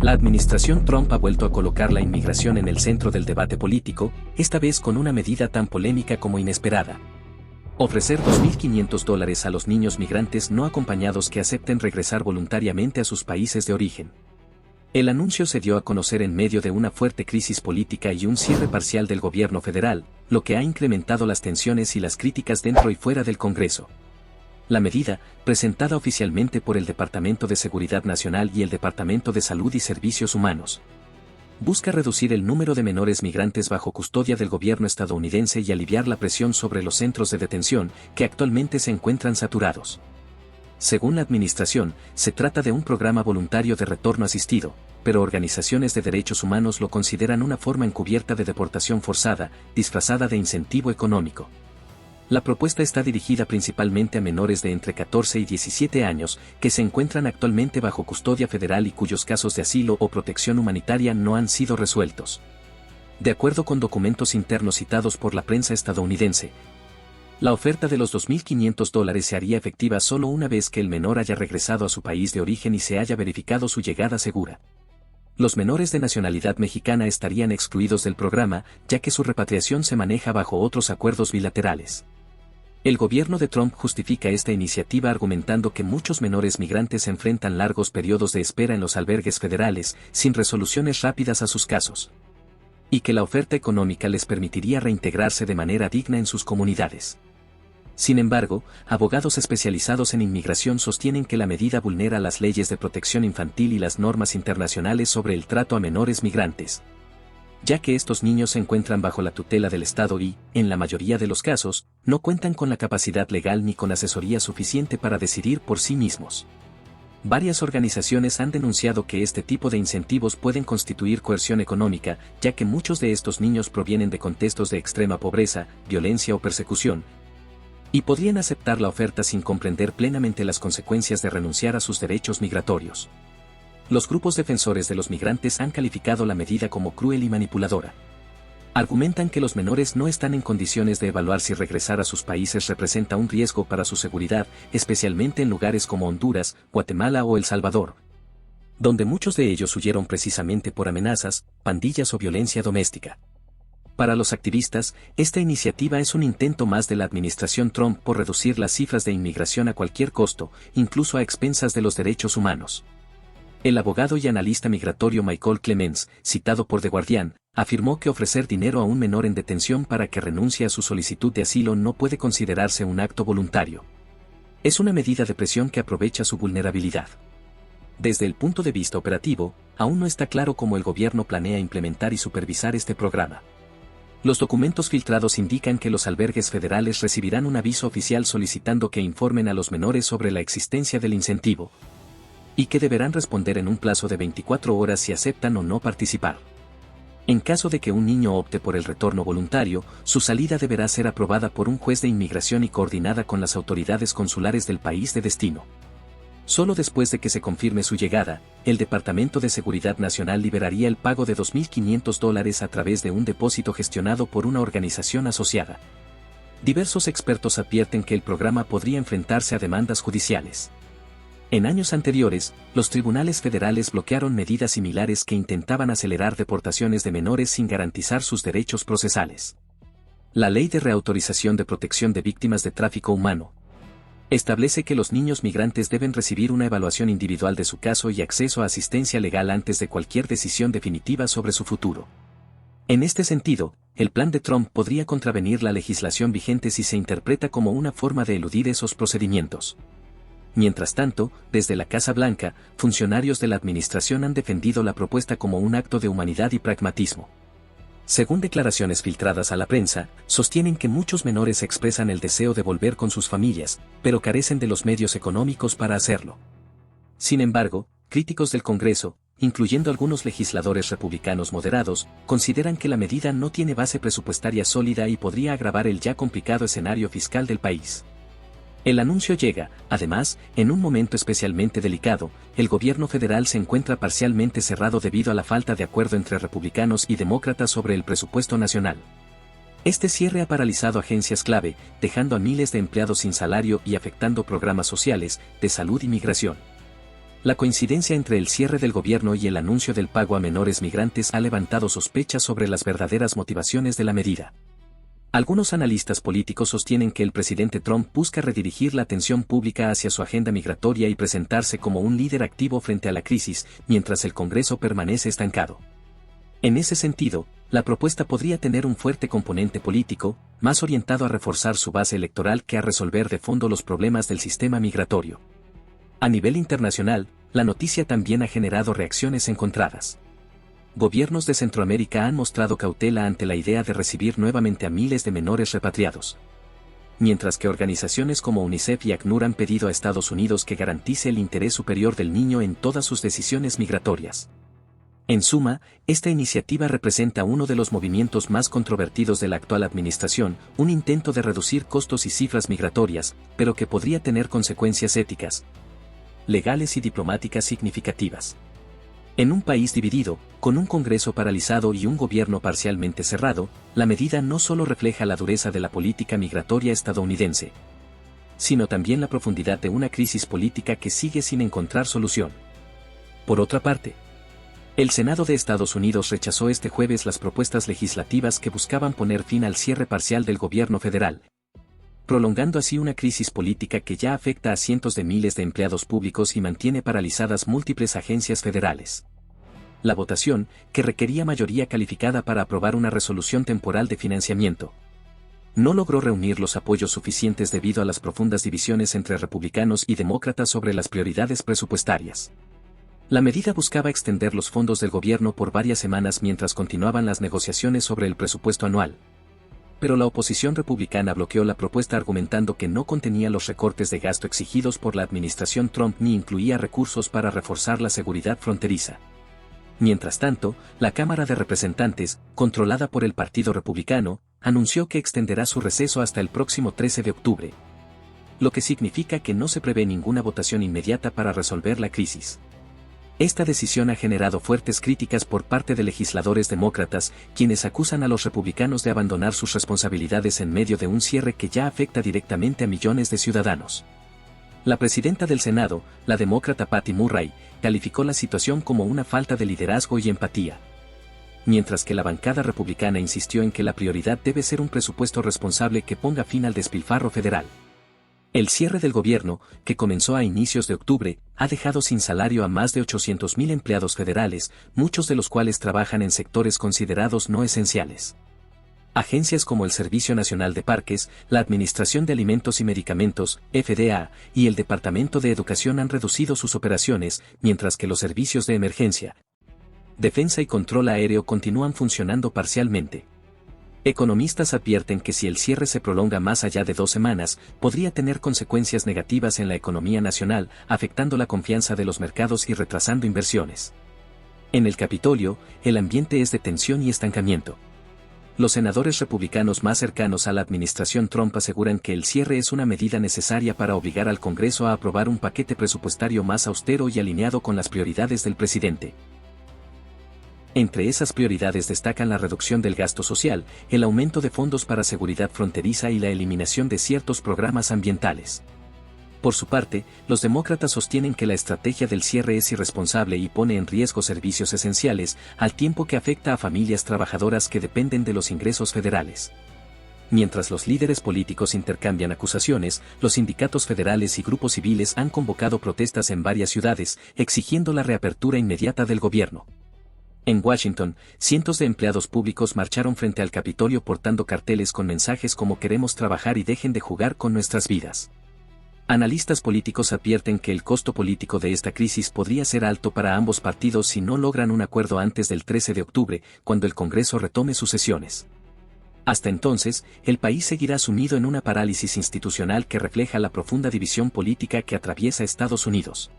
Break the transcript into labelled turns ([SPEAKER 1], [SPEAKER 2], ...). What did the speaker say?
[SPEAKER 1] La administración Trump ha vuelto a colocar la inmigración en el centro del debate político, esta vez con una medida tan polémica como inesperada. Ofrecer $2.500 a los niños migrantes no acompañados que acepten regresar voluntariamente a sus países de origen. El anuncio se dio a conocer en medio de una fuerte crisis política y un cierre parcial del gobierno federal, lo que ha incrementado las tensiones y las críticas dentro y fuera del Congreso. La medida, presentada oficialmente por el Departamento de Seguridad Nacional y el Departamento de Salud y Servicios Humanos, busca reducir el número de menores migrantes bajo custodia del gobierno estadounidense y aliviar la presión sobre los centros de detención, que actualmente se encuentran saturados. Según la administración, se trata de un programa voluntario de retorno asistido, pero organizaciones de derechos humanos lo consideran una forma encubierta de deportación forzada, disfrazada de incentivo económico. La propuesta está dirigida principalmente a menores de entre 14 y 17 años, que se encuentran actualmente bajo custodia federal y cuyos casos de asilo o protección humanitaria no han sido resueltos. De acuerdo con documentos internos citados por la prensa estadounidense, la oferta de los $2.500 se haría efectiva solo una vez que el menor haya regresado a su país de origen y se haya verificado su llegada segura. Los menores de nacionalidad mexicana estarían excluidos del programa, ya que su repatriación se maneja bajo otros acuerdos bilaterales. El gobierno de Trump justifica esta iniciativa argumentando que muchos menores migrantes enfrentan largos periodos de espera en los albergues federales, sin resoluciones rápidas a sus casos, y que la oferta económica les permitiría reintegrarse de manera digna en sus comunidades. Sin embargo, abogados especializados en inmigración sostienen que la medida vulnera las leyes de protección infantil y las normas internacionales sobre el trato a menores migrantes, ya que estos niños se encuentran bajo la tutela del Estado y, en la mayoría de los casos, no cuentan con la capacidad legal ni con asesoría suficiente para decidir por sí mismos. Varias organizaciones han denunciado que este tipo de incentivos pueden constituir coerción económica, ya que muchos de estos niños provienen de contextos de extrema pobreza, violencia o persecución, y podrían aceptar la oferta sin comprender plenamente las consecuencias de renunciar a sus derechos migratorios. Los grupos defensores de los migrantes han calificado la medida como cruel y manipuladora. Argumentan que los menores no están en condiciones de evaluar si regresar a sus países representa un riesgo para su seguridad, especialmente en lugares como Honduras, Guatemala o El Salvador, donde muchos de ellos huyeron precisamente por amenazas, pandillas o violencia doméstica. Para los activistas, esta iniciativa es un intento más de la administración Trump por reducir las cifras de inmigración a cualquier costo, incluso a expensas de los derechos humanos. El abogado y analista migratorio Michael Clemens, citado por The Guardian, afirmó que ofrecer dinero a un menor en detención para que renuncie a su solicitud de asilo no puede considerarse un acto voluntario. Es una medida de presión que aprovecha su vulnerabilidad. Desde el punto de vista operativo, aún no está claro cómo el gobierno planea implementar y supervisar este programa. Los documentos filtrados indican que los albergues federales recibirán un aviso oficial solicitando que informen a los menores sobre la existencia del incentivo, y que deberán responder en un plazo de 24 horas si aceptan o no participar. En caso de que un niño opte por el retorno voluntario, su salida deberá ser aprobada por un juez de inmigración y coordinada con las autoridades consulares del país de destino. Solo después de que se confirme su llegada, el Departamento de Seguridad Nacional liberaría el pago de $2.500 a través de un depósito gestionado por una organización asociada. Diversos expertos advierten que el programa podría enfrentarse a demandas judiciales. En años anteriores, los tribunales federales bloquearon medidas similares que intentaban acelerar deportaciones de menores sin garantizar sus derechos procesales. La Ley de Reautorización de Protección de Víctimas de Tráfico Humano establece que los niños migrantes deben recibir una evaluación individual de su caso y acceso a asistencia legal antes de cualquier decisión definitiva sobre su futuro. En este sentido, el plan de Trump podría contravenir la legislación vigente si se interpreta como una forma de eludir esos procedimientos. Mientras tanto, desde la Casa Blanca, funcionarios de la administración han defendido la propuesta como un acto de humanidad y pragmatismo. Según declaraciones filtradas a la prensa, sostienen que muchos menores expresan el deseo de volver con sus familias, pero carecen de los medios económicos para hacerlo. Sin embargo, críticos del Congreso, incluyendo algunos legisladores republicanos moderados, consideran que la medida no tiene base presupuestaria sólida y podría agravar el ya complicado escenario fiscal del país. El anuncio llega, además, en un momento especialmente delicado. El gobierno federal se encuentra parcialmente cerrado debido a la falta de acuerdo entre republicanos y demócratas sobre el presupuesto nacional. Este cierre ha paralizado agencias clave, dejando a miles de empleados sin salario y afectando programas sociales, de salud y migración. La coincidencia entre el cierre del gobierno y el anuncio del pago a menores migrantes ha levantado sospechas sobre las verdaderas motivaciones de la medida. Algunos analistas políticos sostienen que el presidente Trump busca redirigir la atención pública hacia su agenda migratoria y presentarse como un líder activo frente a la crisis, mientras el Congreso permanece estancado. En ese sentido, la propuesta podría tener un fuerte componente político, más orientado a reforzar su base electoral que a resolver de fondo los problemas del sistema migratorio. A nivel internacional, la noticia también ha generado reacciones encontradas. Gobiernos de Centroamérica han mostrado cautela ante la idea de recibir nuevamente a miles de menores repatriados. Mientras que organizaciones como UNICEF y ACNUR han pedido a Estados Unidos que garantice el interés superior del niño en todas sus decisiones migratorias. En suma, esta iniciativa representa uno de los movimientos más controvertidos de la actual administración, un intento de reducir costos y cifras migratorias, pero que podría tener consecuencias éticas, legales y diplomáticas significativas. En un país dividido, con un Congreso paralizado y un gobierno parcialmente cerrado, la medida no solo refleja la dureza de la política migratoria estadounidense, sino también la profundidad de una crisis política que sigue sin encontrar solución. Por otra parte, el Senado de Estados Unidos rechazó este jueves las propuestas legislativas que buscaban poner fin al cierre parcial del gobierno federal, prolongando así una crisis política que ya afecta a cientos de miles de empleados públicos y mantiene paralizadas múltiples agencias federales. La votación, que requería mayoría calificada para aprobar una resolución temporal de financiamiento, no logró reunir los apoyos suficientes debido a las profundas divisiones entre republicanos y demócratas sobre las prioridades presupuestarias. La medida buscaba extender los fondos del gobierno por varias semanas mientras continuaban las negociaciones sobre el presupuesto anual. Pero la oposición republicana bloqueó la propuesta argumentando que no contenía los recortes de gasto exigidos por la administración Trump ni incluía recursos para reforzar la seguridad fronteriza. Mientras tanto, la Cámara de Representantes, controlada por el Partido Republicano, anunció que extenderá su receso hasta el próximo 13 de octubre, lo que significa que no se prevé ninguna votación inmediata para resolver la crisis. Esta decisión ha generado fuertes críticas por parte de legisladores demócratas, quienes acusan a los republicanos de abandonar sus responsabilidades en medio de un cierre que ya afecta directamente a millones de ciudadanos. La presidenta del Senado, la demócrata Patty Murray, calificó la situación como una falta de liderazgo y empatía. Mientras que la bancada republicana insistió en que la prioridad debe ser un presupuesto responsable que ponga fin al despilfarro federal. El cierre del gobierno, que comenzó a inicios de octubre, ha dejado sin salario a más de 800,000 empleados federales, muchos de los cuales trabajan en sectores considerados no esenciales. Agencias como el Servicio Nacional de Parques, la Administración de Alimentos y Medicamentos, FDA, y el Departamento de Educación han reducido sus operaciones, mientras que los servicios de emergencia, defensa y control aéreo continúan funcionando parcialmente. Economistas advierten que si el cierre se prolonga más allá de 2 semanas, podría tener consecuencias negativas en la economía nacional, afectando la confianza de los mercados y retrasando inversiones. En el Capitolio, el ambiente es de tensión y estancamiento. Los senadores republicanos más cercanos a la administración Trump aseguran que el cierre es una medida necesaria para obligar al Congreso a aprobar un paquete presupuestario más austero y alineado con las prioridades del presidente. Entre esas prioridades destacan la reducción del gasto social, el aumento de fondos para seguridad fronteriza y la eliminación de ciertos programas ambientales. Por su parte, los demócratas sostienen que la estrategia del cierre es irresponsable y pone en riesgo servicios esenciales, al tiempo que afecta a familias trabajadoras que dependen de los ingresos federales. Mientras los líderes políticos intercambian acusaciones, los sindicatos federales y grupos civiles han convocado protestas en varias ciudades, exigiendo la reapertura inmediata del gobierno. En Washington, cientos de empleados públicos marcharon frente al Capitolio portando carteles con mensajes como "Queremos trabajar y dejen de jugar con nuestras vidas". Analistas políticos advierten que el costo político de esta crisis podría ser alto para ambos partidos si no logran un acuerdo antes del 13 de octubre, cuando el Congreso retome sus sesiones. Hasta entonces, el país seguirá sumido en una parálisis institucional que refleja la profunda división política que atraviesa Estados Unidos.